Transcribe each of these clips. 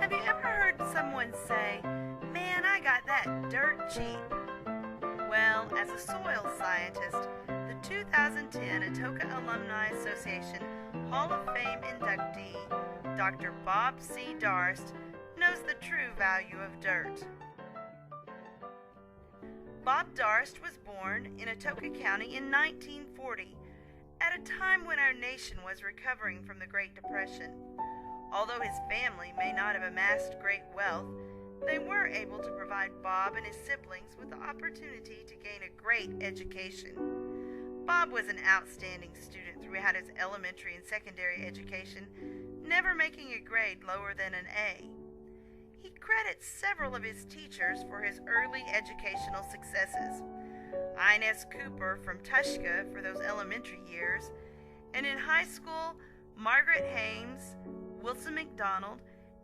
Have you ever heard someone say, "Man, I got that dirt cheap"? Well, as a soil scientist, the 2010 Atoka Alumni Association Hall of Fame inductee, Dr. Bob C. Darst, knows the true value of dirt. Bob Darst was born in Atoka County in 1940, at a time when our nation was recovering from the Great Depression. Although his family may not have amassed great wealth, they were able to provide Bob and his siblings with the opportunity to gain a great education. Bob was an outstanding student throughout his elementary and secondary education, never making a grade lower than an A. He credits several of his teachers for his early educational successes. Inez Cooper from Tushka for those elementary years, and in high school, Margaret Hames, Wilson McDonald,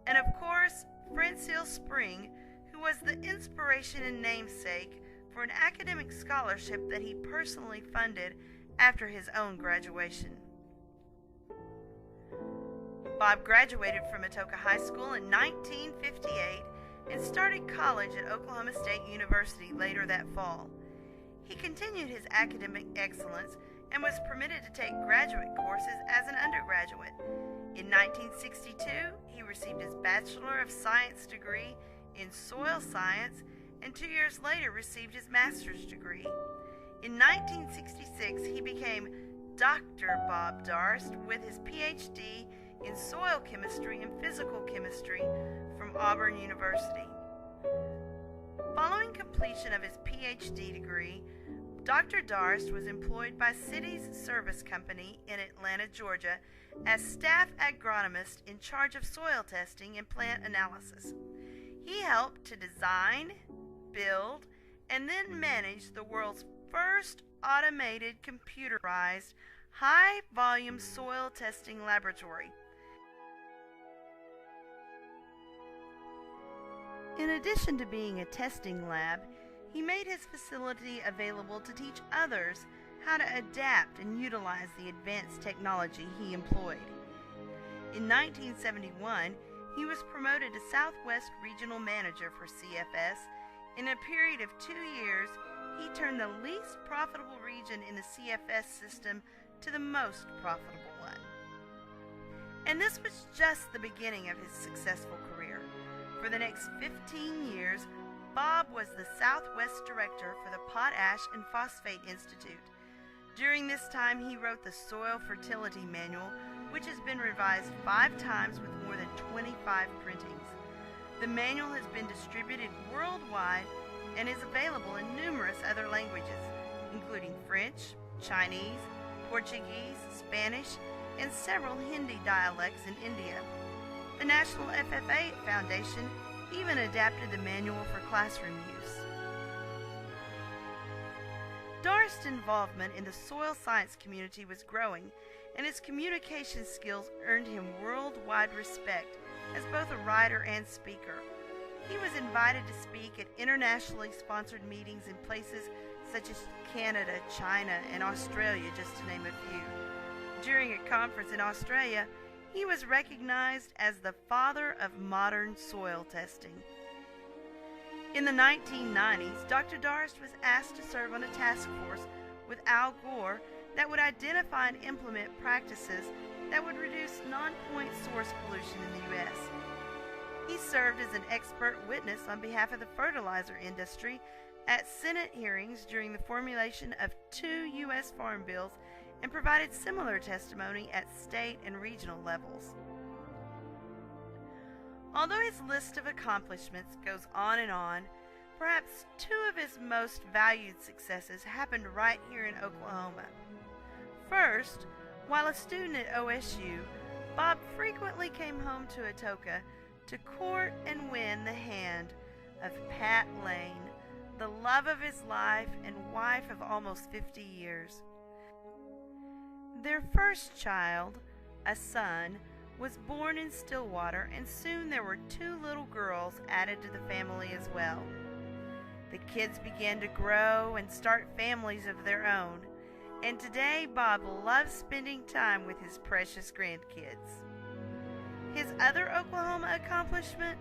and of course, Francile Spring, who was the inspiration and namesake for an academic scholarship that he personally funded after his own graduation. Bob graduated from Atoka High School in 1958 and started college at Oklahoma State University later that fall. He continued his academic excellence and was permitted to take graduate courses as an undergraduate. In 1962, he received his Bachelor of Science degree in Soil Science and 2 years later received his master's degree. In 1966, he became Dr. Bob Darst with his PhD in Soil Chemistry and Physical Chemistry from Auburn University. Following completion of his PhD degree, Dr. Darst was employed by Cities Service Company in Atlanta, Georgia, as staff agronomist in charge of soil testing and plant analysis. He helped to design, build, and then manage the world's first automated computerized high-volume soil testing laboratory. In addition to being a testing lab, he made his facility available to teach others how to adapt and utilize the advanced technology he employed. In 1971, he was promoted to Southwest Regional Manager for CFS. In a period of 2 years, he turned the least profitable region in the CFS system to the most profitable one. And this was just the beginning of his successful career. For the next 15 years, Bob was the Southwest Director for the Potash and Phosphate Institute. During this time, he wrote the Soil Fertility Manual, which has been revised 5 times with more than 25 printings. The manual has been distributed worldwide and is available in numerous other languages, including French, Chinese, Portuguese, Spanish, and several Hindi dialects in India. The National FFA Foundation even adapted the manual for classroom use. Darst's involvement in the soil science community was growing, and his communication skills earned him worldwide respect as both a writer and speaker. He was invited to speak at internationally sponsored meetings in places such as Canada, China, and Australia, just to name a few. During a conference in Australia, he was recognized as the father of modern soil testing. In the 1990s, Dr. Darst was asked to serve on a task force with Al Gore that would identify and implement practices that would reduce non-point source pollution in the U.S. He served as an expert witness on behalf of the fertilizer industry at Senate hearings during the formulation of 2 U.S. farm bills and provided similar testimony at state and regional levels. Although his list of accomplishments goes on and on, perhaps 2 of his most valued successes happened right here in Oklahoma. First, while a student at OSU, Bob frequently came home to Atoka to court and win the hand of Pat Lane, the love of his life and wife of almost 50 years. Their first child, a son, was born in Stillwater, and soon there were 2 little girls added to the family as well. The kids began to grow and start families of their own, and today Bob loves spending time with his precious grandkids. His other Oklahoma accomplishment?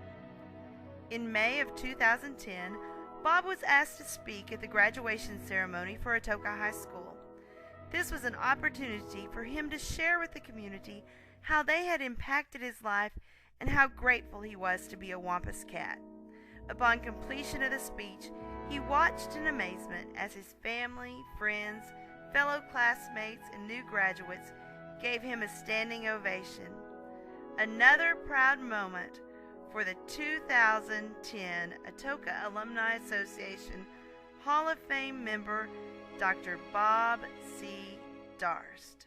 In May of 2010, Bob was asked to speak at the graduation ceremony for Atoka High School. This was an opportunity for him to share with the community how they had impacted his life and how grateful he was to be a Wampus Cat. Upon completion of the speech, he watched in amazement as his family, friends, fellow classmates, and new graduates gave him a standing ovation. Another proud moment for the 2010 Atoka Alumni Association Hall of Fame member, Dr. Bob C. Darst.